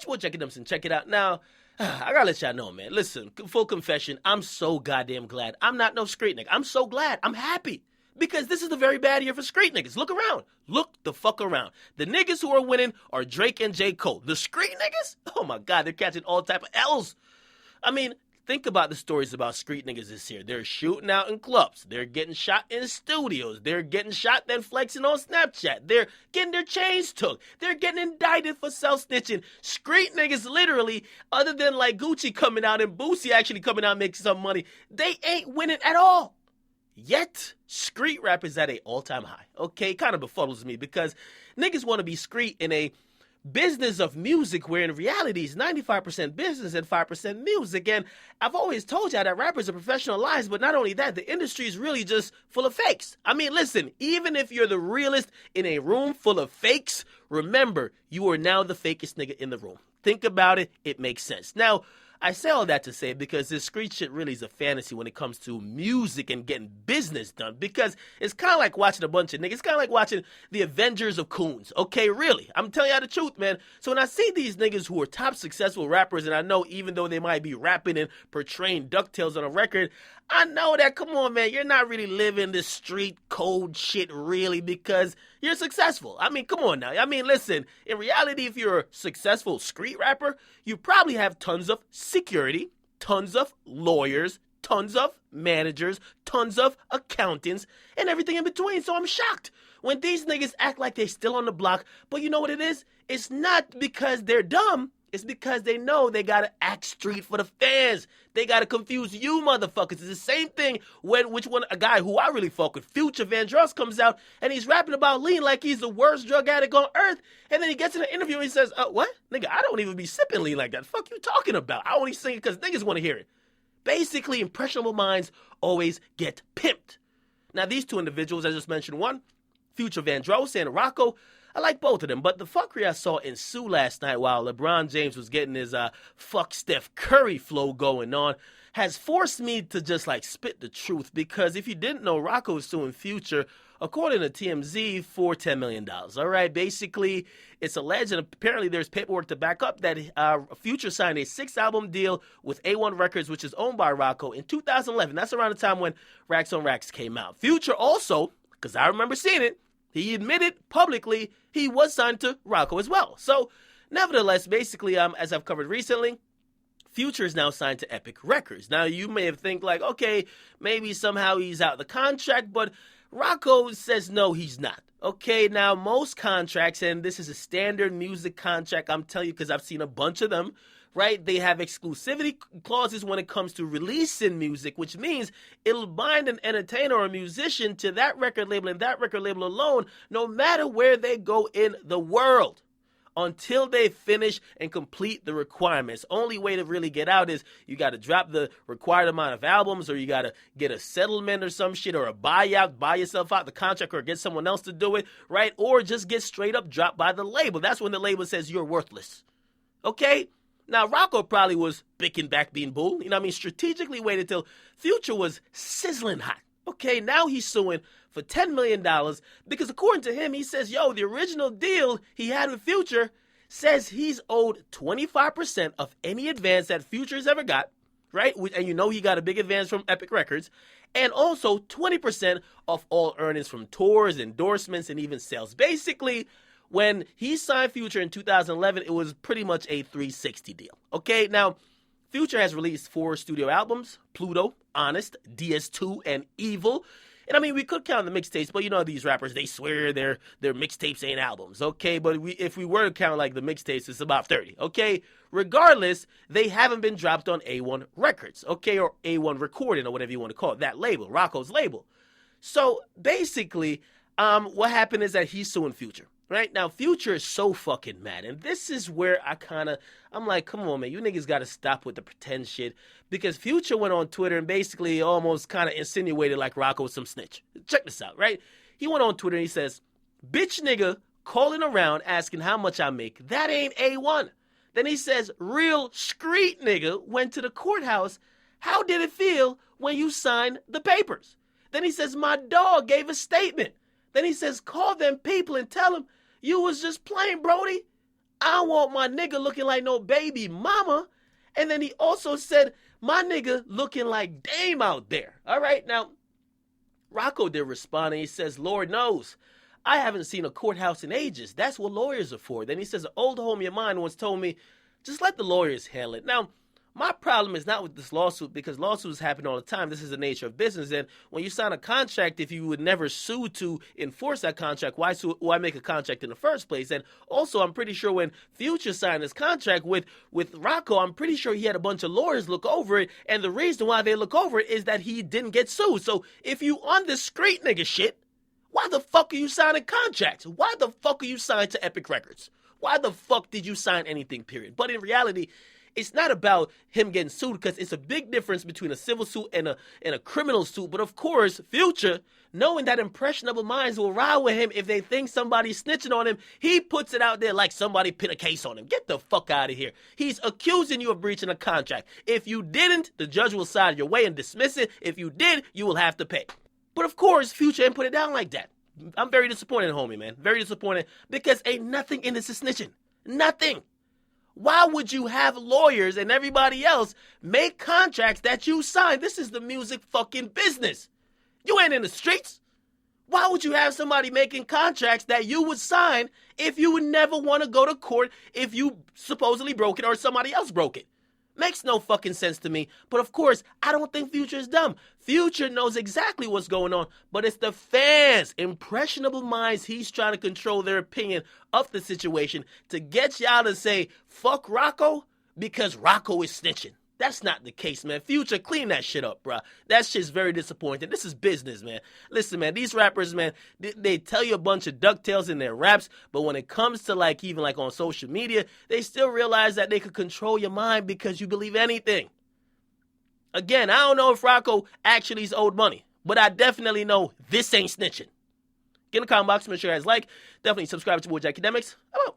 Well, Akademiks, check it out. Now, I gotta let y'all know, man. Listen, full confession, I'm so goddamn glad. I'm not no street nigga. I'm so glad. I'm happy. Because this is the very bad year for street niggas. Look around. Look the fuck around. The niggas who are winning are Drake and J. Cole. The street niggas? Oh my God, they're catching all type of L's. I mean, think about the stories about street niggas this year. They're shooting out in clubs. They're getting shot in studios. They're getting shot then flexing on Snapchat. They're getting their chains took. They're getting indicted for self-snitching. Street niggas literally, other than like Gucci coming out and Boosie actually coming out and making some money, they ain't winning at all. Yet, street rap is at an all-time high. Okay, kind of befuddles me because niggas want to be street in a business of music where in reality it's 95% business and 5% music. And I've always told y'all that rappers are professionalized, but not only that, the industry is really just full of fakes. I mean, listen, even if you're the realest in a room full of fakes, remember, you are now the fakest nigga in the room. Think about it, it makes sense. Now, I say all that to say because this street shit really is a fantasy when it comes to music and getting business done, because it's kind of like watching a bunch of niggas. It's kind of like watching the Avengers of Coons. Okay, really. I'm telling y'all the truth, man. So when I see these niggas who are top successful rappers, and I know even though they might be rapping and portraying DuckTales on a record, I know that, come on, man, you're not really living this street code shit really because you're successful. I mean, come on now. I mean, listen, in reality, if you're a successful street rapper, you probably have tons of security, tons of lawyers, tons of managers, tons of accountants, and everything in between. So I'm shocked when these niggas act like they're still on the block. But you know what it is? It's not because they're dumb. It's because they know they gotta act street for the fans. They gotta confuse you motherfuckers. It's the same thing when a guy who I really fuck with, Future Vandross, comes out and he's rapping about lean like he's the worst drug addict on earth. And then he gets in an interview and he says, what? Nigga, I don't even be sipping lean like that. Fuck you talking about? I only sing it because niggas want to hear it. Basically, impressionable minds always get pimped. Now, these two individuals, I just mentioned one, Future Vandross and Rocko, I like both of them, but the fuckery I saw ensue last night while LeBron James was getting his fuck Steph Curry flow going on has forced me to just like spit the truth, because if you didn't know, Rocko is suing Future, according to TMZ, for $10 million. All right, basically, it's alleged, and apparently there's paperwork to back up, that Future signed a 6-album deal with A1 Records, which is owned by Rocko, in 2011. That's around the time when Racks on Racks came out. Future also, because I remember seeing it, he admitted publicly he was signed to Rocko as well. So, nevertheless, basically, as I've covered recently, Future is now signed to Epic Records. Now, you may have think like, okay, maybe somehow he's out of the contract, but Rocko says no, he's not. Okay, now most contracts, and this is a standard music contract, I'm telling you because I've seen a bunch of them, right? They have exclusivity clauses when it comes to releasing music, which means it'll bind an entertainer or a musician to that record label and that record label alone, no matter where they go in the world, until they finish and complete the requirements. Only way to really get out is you got to drop the required amount of albums, or you got to get a settlement or some shit, or a buyout, buy yourself out the contract, or get someone else to do it, right? Or just get straight up dropped by the label. That's when the label says you're worthless. Okay? Now, Rocko probably was picking back being bull. You know what I mean? Strategically waited till Future was sizzling hot. Okay, now he's suing for $10 million because according to him, he says, yo, the original deal he had with Future says he's owed 25% of any advance that Future's ever got, right? And you know he got a big advance from Epic Records. And also 20% of all earnings from tours, endorsements, and even sales. Basically, when he signed Future in 2011, it was pretty much a 360 deal. Okay, now, Future has released 4 studio albums: Pluto, Honest, DS2, and Evil. And I mean, we could count the mixtapes, but you know these rappers, they swear their mixtapes ain't albums, okay? But if we were to count like the mixtapes, it's about 30, okay? Regardless, they haven't been dropped on A1 Records, okay? Or A1 Recording, or whatever you want to call it, that label, Rocko's label. So basically, what happened is that he's suing Future. Right? Now, Future is so fucking mad. And this is where I'm like, come on, man. You niggas got to stop with the pretend shit. Because Future went on Twitter and basically almost kind of insinuated like Rocko was some snitch. Check this out, right? He went on Twitter and he says, bitch nigga calling around asking how much I make. That ain't A1. Then he says, real street nigga went to the courthouse. How did it feel when you signed the papers? Then he says, my dog gave a statement. Then he says, call them people and tell them, you was just playing, Brody. I don't want my nigga looking like no baby mama. And then he also said, my nigga looking like Dame out there. All right, now, Rocko did respond, and he says, Lord knows, I haven't seen a courthouse in ages. That's what lawyers are for. Then he says, an old homie of mine once told me, just let the lawyers handle it. Now, my problem is not with this lawsuit, because lawsuits happen all the time. This is the nature of business. And when you sign a contract, if you would never sue to enforce that contract, why make a contract in the first place? And also, I'm pretty sure when Future signed his contract with Rocko, I'm pretty sure he had a bunch of lawyers look over it. And the reason why they look over it is that he didn't get sued. So if you on this street nigga shit, why the fuck are you signing contracts? Why the fuck are you signed to Epic Records? Why the fuck did you sign anything, period? But in reality, it's not about him getting sued, because it's a big difference between a civil suit and a criminal suit. But of course, Future, knowing that impressionable minds will ride with him if they think somebody's snitching on him, he puts it out there like somebody put a case on him. Get the fuck out of here. He's accusing you of breaching a contract. If you didn't, the judge will side your way and dismiss it. If you did, you will have to pay. But of course, Future didn't put it down like that. I'm very disappointed, homie, man. Very disappointed, because ain't nothing in this is snitching. Nothing. Why would you have lawyers and everybody else make contracts that you sign? This is the music fucking business. You ain't in the streets. Why would you have somebody making contracts that you would sign if you would never want to go to court if you supposedly broke it or somebody else broke it? Makes no fucking sense to me. But of course, I don't think Future is dumb. Future knows exactly what's going on, but it's the fans, impressionable minds, he's trying to control their opinion of the situation to get y'all to say, fuck Rocko, because Rocko is snitching. That's not the case, man. Future, clean that shit up, bruh. That shit's very disappointing. This is business, man. Listen, man, these rappers, man, they tell you a bunch of ducktails in their raps, but when it comes to even on social media, they still realize that they could control your mind because you believe anything. Again, I don't know if Rocko actually is owed money, but I definitely know this ain't snitching. Get in the comment box, make sure you guys like. Definitely subscribe to Akademiks. I'm out.